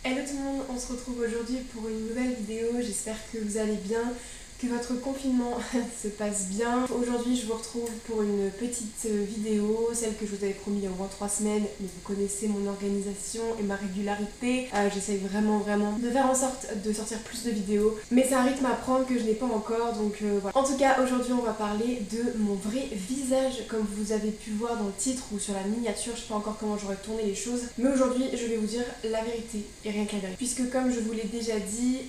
Hello tout le monde, on se retrouve aujourd'hui pour une nouvelle vidéo, j'espère que vous allez bien, que votre confinement se passe bien. Aujourd'hui je vous retrouve pour une petite vidéo, celle que je vous avais promis il y a au moins 3 semaines, mais vous connaissez mon organisation et ma régularité. J'essaye vraiment de faire en sorte de sortir plus de vidéos, mais c'est un rythme à prendre que je n'ai pas encore, donc voilà. En tout cas aujourd'hui on va parler de mon vrai visage, comme vous avez pu voir dans le titre ou sur la miniature, je sais pas encore comment j'aurais tourné les choses, mais aujourd'hui je vais vous dire la vérité et rien que la vérité. Puisque comme je vous l'ai déjà dit,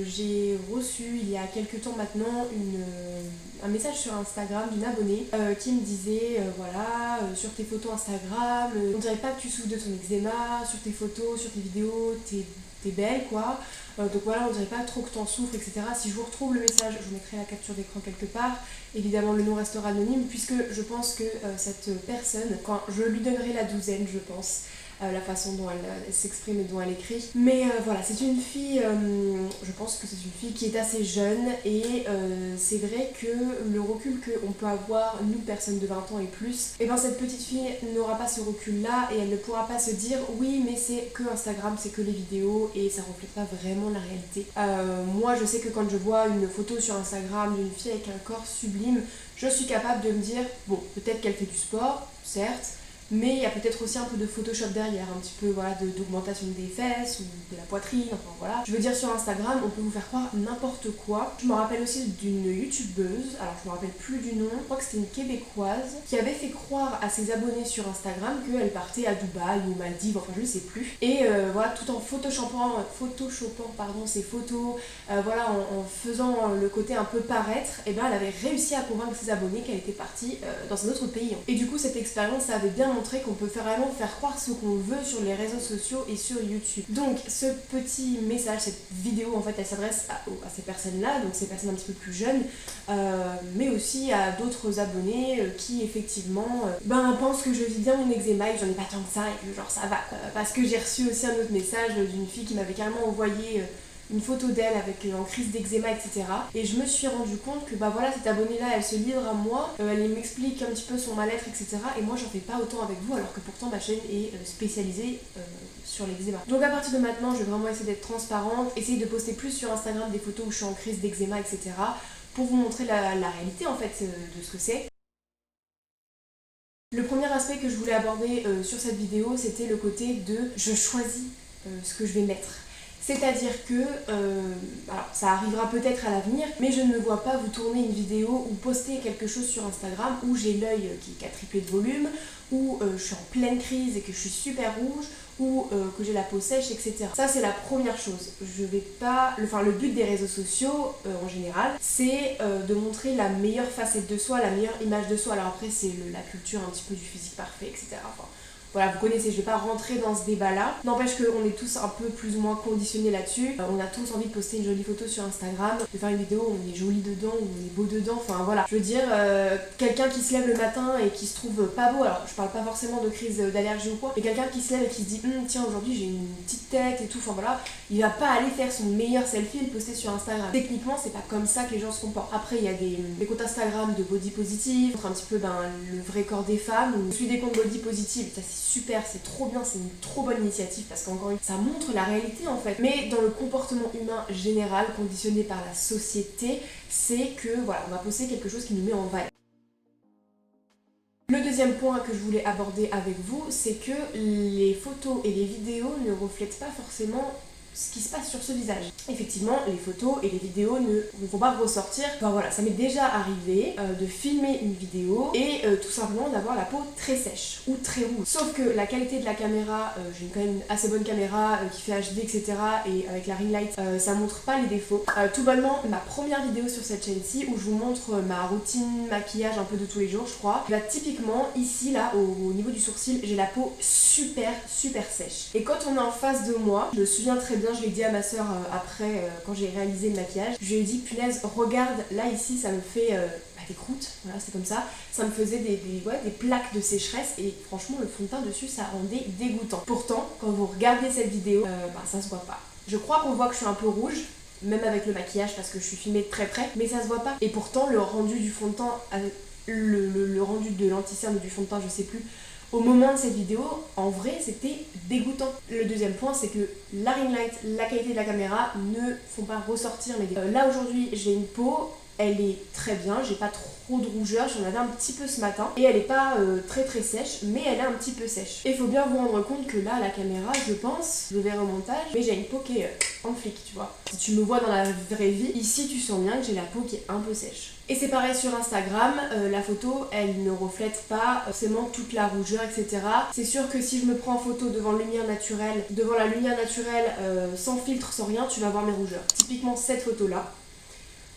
j'ai reçu il y a quelques temps maintenant un message sur Instagram d'une abonnée qui me disait voilà, sur tes photos Instagram, on dirait pas que tu souffres de ton eczéma, sur tes photos, sur tes vidéos, t'es belle quoi. Donc voilà, on dirait pas trop que t'en souffres, etc. Si je vous retrouve le message, je vous mettrai la capture d'écran quelque part. Évidemment, le nom restera anonyme puisque je pense que cette personne, quand je lui donnerai la douzaine, je pense, la façon dont elle s'exprime et dont elle écrit. Mais voilà, c'est une fille, je pense que c'est une fille qui est assez jeune et c'est vrai que le recul qu'on peut avoir, nous, personnes de 20 ans et plus, et ben cette petite fille n'aura pas ce recul-là et elle ne pourra pas se dire oui, mais c'est que Instagram, c'est que les vidéos et ça reflète pas vraiment la réalité. Moi, je sais que quand je vois une photo sur Instagram d'une fille avec un corps sublime, je suis capable de me dire bon, peut-être qu'elle fait du sport, certes, mais il y a peut-être aussi un peu de Photoshop derrière, un petit peu voilà, d'augmentation des fesses ou de la poitrine, enfin voilà. Je veux dire, sur Instagram, on peut vous faire croire n'importe quoi. Je me rappelle aussi d'une youtubeuse, alors je me rappelle plus du nom, je crois que c'était une québécoise, qui avait fait croire à ses abonnés sur Instagram qu'elle partait à Dubaï ou Maldives, enfin je ne sais plus. Et voilà, tout en photoshopant ses photos, voilà, en faisant le côté un peu paraître, et ben elle avait réussi à convaincre ses abonnés qu'elle était partie dans un autre pays. Et du coup, cette expérience, ça avait bien montré qu'on peut vraiment faire croire ce qu'on veut sur les réseaux sociaux et sur YouTube. Donc ce petit message, cette vidéo en fait elle s'adresse à ces personnes-là, donc ces personnes un petit peu plus jeunes, mais aussi à d'autres abonnés qui effectivement pensent que je vis bien mon eczéma et que j'en ai pas tant que ça et que genre ça va quoi. Parce que j'ai reçu aussi un autre message d'une fille qui m'avait carrément envoyé une photo d'elle avec en crise d'eczéma, etc. Et je me suis rendu compte que bah voilà, cette abonnée-là, elle se livre à moi, elle m'explique un petit peu son mal-être, etc. Et moi, j'en fais pas autant avec vous, alors que pourtant ma chaîne est spécialisée sur l'eczéma. Donc à partir de maintenant, je vais vraiment essayer d'être transparente, essayer de poster plus sur Instagram des photos où je suis en crise d'eczéma, etc. pour vous montrer la réalité en fait de ce que c'est. Le premier aspect que je voulais aborder sur cette vidéo, c'était le côté de je choisis ce que je vais mettre. C'est-à-dire que, alors ça arrivera peut-être à l'avenir, mais je ne me vois pas vous tourner une vidéo ou poster quelque chose sur Instagram où j'ai l'œil qui a triplé de volume, où je suis en pleine crise et que je suis super rouge, ou que j'ai la peau sèche, etc. Ça c'est la première chose. Je vais pas... le but des réseaux sociaux en général, c'est de montrer la meilleure facette de soi, la meilleure image de soi. Alors après c'est la culture un petit peu du physique parfait, etc. Enfin, voilà, vous connaissez, je vais pas rentrer dans ce débat-là. N'empêche qu'on est tous un peu plus ou moins conditionnés là-dessus. On a tous envie de poster une jolie photo sur Instagram, de faire une vidéo où on est joli dedans, où on est beau dedans, enfin voilà. Je veux dire, quelqu'un qui se lève le matin et qui se trouve pas beau, alors je parle pas forcément de crise d'allergie ou quoi, mais quelqu'un qui se lève et qui se dit tiens, aujourd'hui j'ai une petite tête et tout, enfin voilà, il va pas aller faire son meilleur selfie et le poster sur Instagram. Techniquement, c'est pas comme ça que les gens se comportent. Après, il y a des comptes Instagram de body positive, un petit peu le vrai corps des femmes, ou je suis des comptes body positive, ça c'est super, c'est trop bien, c'est une trop bonne initiative parce qu'encore une fois, ça montre la réalité en fait. Mais dans le comportement humain général, conditionné par la société, c'est que voilà, on va poster quelque chose qui nous met en valeur. Le deuxième point que je voulais aborder avec vous, c'est que les photos et les vidéos ne reflètent pas forcément ce qui se passe sur ce visage. Effectivement, les photos et les vidéos ne vont pas ressortir. Enfin voilà, ça m'est déjà arrivé de filmer une vidéo et tout simplement d'avoir la peau très sèche ou très rouge. Sauf que la qualité de la caméra, j'ai quand même une assez bonne caméra qui fait HD, etc. Et avec la ring light, ça montre pas les défauts. Tout bonnement, ma première vidéo sur cette chaîne-ci où je vous montre ma routine maquillage un peu de tous les jours, je crois. Bah typiquement, ici, là, au niveau du sourcil, j'ai la peau super sèche. Et quand on est en face de moi, je me souviens très bien, je l'ai dit à ma soeur après quand j'ai réalisé le maquillage, je lui ai dit punaise, regarde là ici ça me fait des croûtes, voilà c'est comme ça, ça me faisait des plaques de sécheresse et franchement le fond de teint dessus ça rendait dégoûtant. Pourtant quand vous regardez cette vidéo, ça se voit pas. Je crois qu'on voit que je suis un peu rouge, même avec le maquillage parce que je suis filmée de très près, mais ça se voit pas. Et pourtant le rendu du fond de teint le rendu de l'anti-cerne ou du fond de teint, je sais plus, au moment de cette vidéo, en vrai, c'était dégoûtant. Le deuxième point, c'est que la ring light, la qualité de la caméra ne font pas ressortir mes défauts. Là, aujourd'hui, j'ai une peau, elle est très bien, j'ai pas trop de rougeur, j'en avais un petit peu ce matin. Et elle est pas très sèche, mais elle est un petit peu sèche. Et il faut bien vous rendre compte que là, la caméra, je pense, je verrai au montage, mais j'ai une peau qui est en flic, tu vois. Si tu me vois dans la vraie vie, ici, tu sens bien que j'ai la peau qui est un peu sèche. Et c'est pareil sur Instagram, la photo elle ne reflète pas forcément toute la rougeur, etc. C'est sûr que si je me prends en photo devant la lumière naturelle, sans filtre, sans rien, tu vas voir mes rougeurs. Typiquement cette photo là,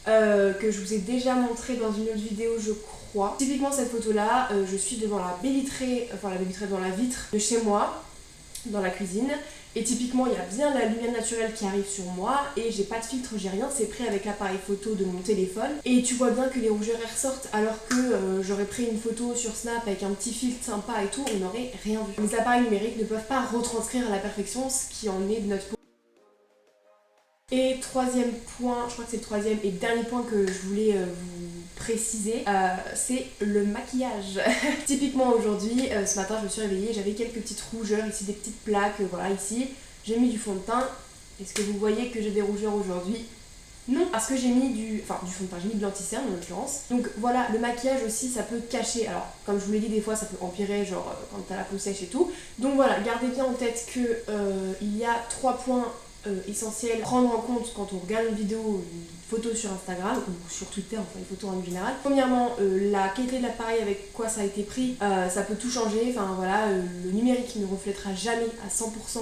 que je vous ai déjà montré dans une autre vidéo je crois. Typiquement cette photo là, je suis devant la baie vitrée, devant la vitre de chez moi, dans la cuisine. Et typiquement, il y a bien la lumière naturelle qui arrive sur moi et j'ai pas de filtre, j'ai rien, c'est pris avec l'appareil photo de mon téléphone. Et tu vois bien que les rougeurs elles ressortent alors que j'aurais pris une photo sur Snap avec un petit filtre sympa et tout, on n'aurait rien vu. Les appareils numériques ne peuvent pas retranscrire à la perfection ce qui en est de notre peau. Et troisième point, je crois que c'est le troisième et dernier point que je voulais vous préciser, c'est le maquillage. Typiquement aujourd'hui, ce matin je me suis réveillée, j'avais quelques petites rougeurs ici, des petites plaques, voilà ici. J'ai mis du fond de teint. Est-ce que vous voyez que j'ai des rougeurs aujourd'hui? Non, parce que j'ai mis du fond de teint, j'ai mis de l'anti-cerne en l'occurrence. Donc voilà, le maquillage aussi ça peut cacher, alors comme je vous l'ai dit des fois ça peut empirer genre quand t'as la peau sèche et tout. Donc voilà, gardez bien en tête que il y a 3 points essentiel à prendre en compte quand on regarde une vidéo, une photo sur Instagram ou sur Twitter, enfin les photos en général. Premièrement, la qualité de l'appareil avec quoi ça a été pris, ça peut tout changer. Enfin voilà, le numérique ne reflètera jamais à 100%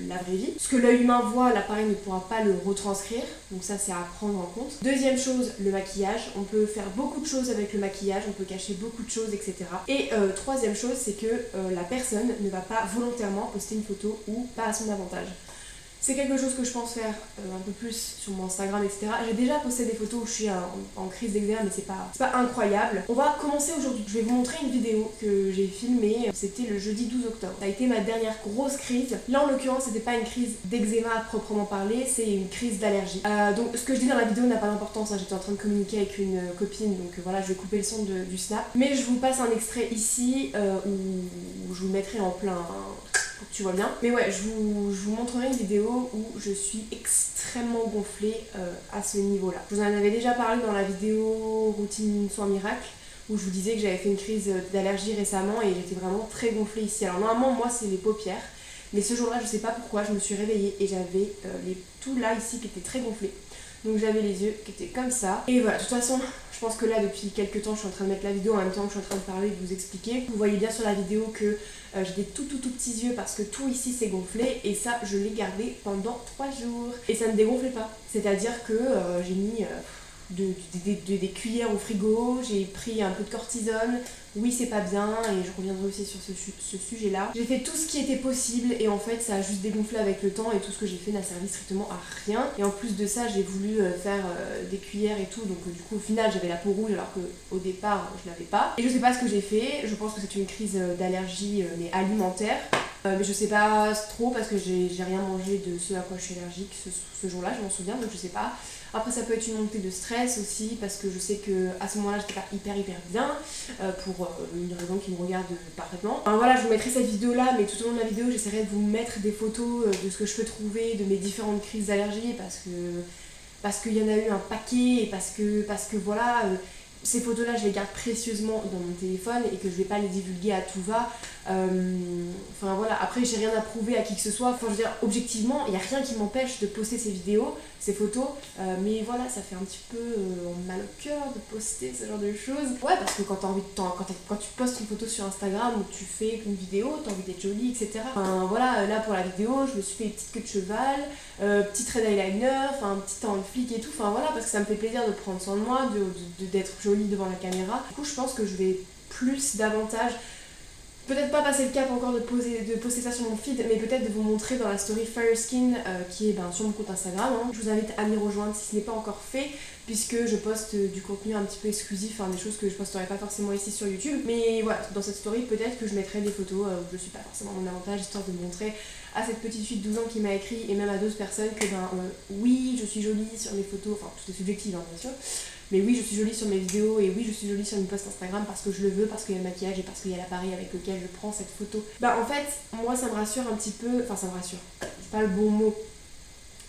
la vraie vie. Ce que l'œil humain voit, l'appareil ne pourra pas le retranscrire. Donc ça c'est à prendre en compte. Deuxième chose, le maquillage. On peut faire beaucoup de choses avec le maquillage, on peut cacher beaucoup de choses, etc. Et troisième chose, c'est que la personne ne va pas volontairement poster une photo ou pas à son avantage. C'est quelque chose que je pense faire un peu plus sur mon Instagram, etc. J'ai déjà posté des photos où je suis en crise d'eczéma, mais c'est pas incroyable. On va commencer aujourd'hui. Je vais vous montrer une vidéo que j'ai filmée. C'était le jeudi 12 octobre. Ça a été ma dernière grosse crise. Là, en l'occurrence, c'était pas une crise d'eczéma à proprement parler, c'est une crise d'allergie. Donc, ce que je dis dans la vidéo n'a pas d'importance. J'étais en train de communiquer avec une copine, donc voilà, je vais couper le son du snap. Mais je vous passe un extrait ici où je vous mettrai en plein... pour que tu vois bien. Mais ouais, je vous montrerai une vidéo où je suis extrêmement gonflée à ce niveau-là. Je vous en avais déjà parlé dans la vidéo routine soin miracle où je vous disais que j'avais fait une crise d'allergie récemment et j'étais vraiment très gonflée ici. Alors normalement, moi, c'est les paupières. Mais ce jour-là, je sais pas pourquoi, je me suis réveillée et j'avais tout là ici qui était très gonflé. Donc j'avais les yeux qui étaient comme ça. Et voilà, de toute façon, je pense que là, depuis quelques temps, je suis en train de mettre la vidéo en même temps que je suis en train de parler et de vous expliquer. Vous voyez bien sur la vidéo que j'ai des tout petits yeux parce que tout ici s'est gonflé. Et ça, je l'ai gardé pendant 3 jours. Et ça ne dégonflait pas. C'est-à-dire que j'ai mis... des cuillères au frigo, j'ai pris un peu de cortisone, oui c'est pas bien et je reviendrai aussi sur ce sujet là. J'ai fait tout ce qui était possible et en fait ça a juste dégonflé avec le temps et tout ce que j'ai fait n'a servi strictement à rien. Et en plus de ça j'ai voulu faire des cuillères et tout, donc du coup au final j'avais la peau rouge alors qu'au départ je l'avais pas. Et je sais pas ce que j'ai fait, je pense que c'est une crise d'allergie mais alimentaire. Mais je sais pas trop parce que j'ai rien mangé de ce à quoi je suis allergique ce jour-là, je m'en souviens, donc je sais pas. Après ça peut être une montée de stress aussi parce que je sais que à ce moment-là j'étais pas hyper bien pour une raison qui me regarde parfaitement. Enfin, voilà, je vous mettrai cette vidéo là, mais tout au long de la vidéo j'essaierai de vous mettre des photos de ce que je peux trouver de mes différentes crises d'allergie parce qu'il y en a eu un paquet et parce que voilà. Ces photos-là, je les garde précieusement dans mon téléphone et que je vais pas les divulguer à tout va. Enfin voilà, après j'ai rien à prouver à qui que ce soit. Enfin je veux dire, objectivement, il n'y a rien qui m'empêche de poster ces vidéos, ces photos. Mais voilà, ça fait un petit peu mal au cœur de poster ce genre de choses. Ouais, parce que quand tu postes une photo sur Instagram ou tu fais une vidéo, t'as envie d'être jolie, etc. Enfin voilà, là pour la vidéo, je me suis fait une petite queue de cheval, petit trait d'eyeliner, enfin un petit teint de flic et tout. Enfin voilà, parce que ça me fait plaisir de prendre soin de moi, d'être jolie devant la caméra. Du coup, je pense que je vais davantage peut-être pas passer le cap encore de poster ça sur mon feed, mais peut-être de vous montrer dans la story Fireskin qui est sur mon compte Instagram. Je vous invite à m'y rejoindre si ce n'est pas encore fait, puisque je poste du contenu un petit peu exclusif, des choses que je posterai pas forcément ici sur YouTube. Mais voilà, dans cette story, peut-être que je mettrai des photos où je suis pas forcément à mon avantage, histoire de montrer à cette petite fille de 12 ans qui m'a écrit, et même à d'autres personnes, que oui, je suis jolie sur mes photos, enfin tout est subjectif bien sûr, Mais oui, je suis jolie sur mes vidéos et oui, je suis jolie sur une post Instagram parce que je le veux, parce qu'il y a le maquillage et parce qu'il y a l'appareil avec lequel je prends cette photo. Bah en fait, moi ça me rassure un petit peu, enfin ça me rassure, c'est pas le bon mot.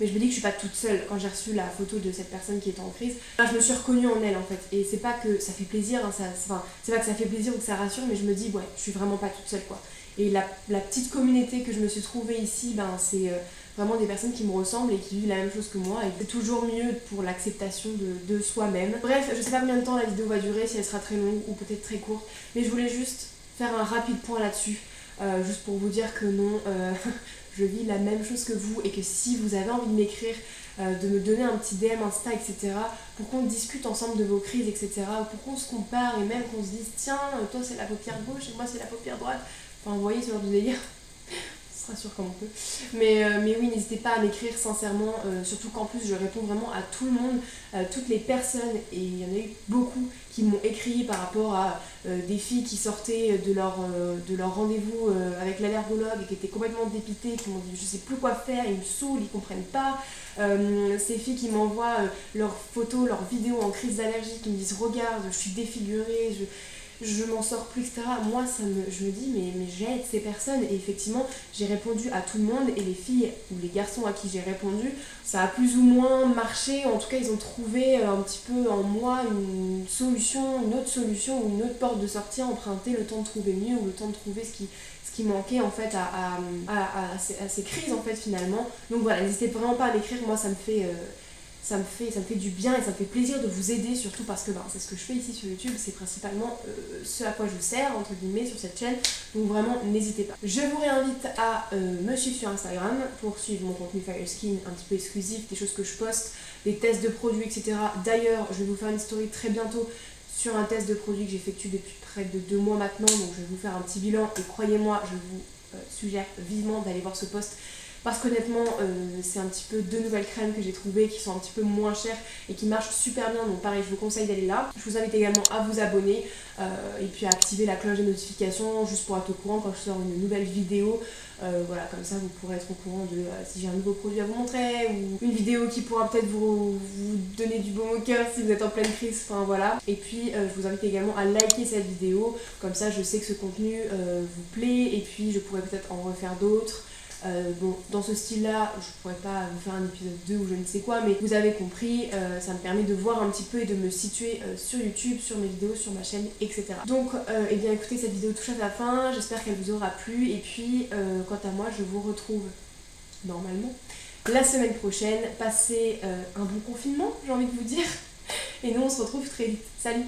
Mais je me dis que je suis pas toute seule. Quand j'ai reçu la photo de cette personne qui était en crise, je me suis reconnue en elle en fait. Et c'est pas que ça fait plaisir, hein, c'est pas que ça fait plaisir ou que ça rassure, mais je me dis ouais, je suis vraiment pas toute seule quoi. Et la petite communauté que je me suis trouvée ici, c'est vraiment des personnes qui me ressemblent et qui vivent la même chose que moi. Et c'est toujours mieux pour l'acceptation de soi-même. Bref, je sais pas combien de temps la vidéo va durer, si elle sera très longue ou peut-être très courte. Mais je voulais juste faire un rapide point là-dessus. Juste pour vous dire que non, je vis la même chose que vous et que si vous avez envie de m'écrire, de me donner un petit DM Insta, etc. pour qu'on discute ensemble de vos crises, etc. pour qu'on se compare et même qu'on se dise tiens, toi c'est la paupière gauche et moi c'est la paupière droite. Enfin, vous voyez ce genre de délire. On se rassure comme on peut. Mais oui, n'hésitez pas à m'écrire sincèrement, surtout qu'en plus je réponds vraiment à tout le monde, toutes les personnes, et il y en a eu beaucoup qui m'ont écrit par rapport à des filles qui sortaient de leur rendez-vous avec l'allergologue et qui étaient complètement dépitées, qui m'ont dit je sais plus quoi faire, ils me saoulent, ils comprennent pas. Ces filles qui m'envoient leurs photos, leurs vidéos en crise d'allergie, qui me disent regarde, je suis défigurée, je m'en sors plus, etc. Moi, je me dis, mais j'aide ces personnes. Et effectivement, j'ai répondu à tout le monde. Et les filles ou les garçons à qui j'ai répondu, ça a plus ou moins marché. En tout cas, ils ont trouvé un petit peu en moi une solution, une autre solution, ou une autre porte de sortie à emprunter, le temps de trouver mieux ou le temps de trouver ce qui manquait en fait à ces crises en fait finalement. Donc voilà, n'hésitez vraiment pas à m'écrire. Moi, ça me fait du bien et ça me fait plaisir de vous aider, surtout parce que c'est ce que je fais ici sur YouTube, c'est principalement ce à quoi je sers entre guillemets sur cette chaîne, donc vraiment n'hésitez pas. Je vous réinvite à me suivre sur Instagram pour suivre mon contenu Fire Skin un petit peu exclusif, des choses que je poste, des tests de produits, etc. D'ailleurs, je vais vous faire une story très bientôt sur un test de produit que j'effectue depuis près de 2 mois maintenant, donc je vais vous faire un petit bilan et croyez-moi, je vous suggère vivement d'aller voir ce post. Parce qu'honnêtement, c'est un petit peu 2 nouvelles crèmes que j'ai trouvées qui sont un petit peu moins chères et qui marchent super bien. Donc pareil, je vous conseille d'aller là. Je vous invite également à vous abonner et puis à activer la cloche des notifications juste pour être au courant quand je sors une nouvelle vidéo. Voilà, comme ça vous pourrez être au courant de si j'ai un nouveau produit à vous montrer ou une vidéo qui pourra peut-être vous donner du baume au cœur si vous êtes en pleine crise. Enfin voilà. Et puis je vous invite également à liker cette vidéo. Comme ça, je sais que ce contenu vous plaît et puis je pourrais peut-être en refaire d'autres. Bon, dans ce style-là, je pourrais pas vous faire un épisode 2 ou je ne sais quoi, mais vous avez compris, ça me permet de voir un petit peu et de me situer sur YouTube, sur mes vidéos, sur ma chaîne, etc. Donc, eh bien écoutez, cette vidéo touche à sa fin, j'espère qu'elle vous aura plu, et puis, quant à moi, je vous retrouve normalement la semaine prochaine. Passez un bon confinement, j'ai envie de vous dire, et nous on se retrouve très vite. Salut!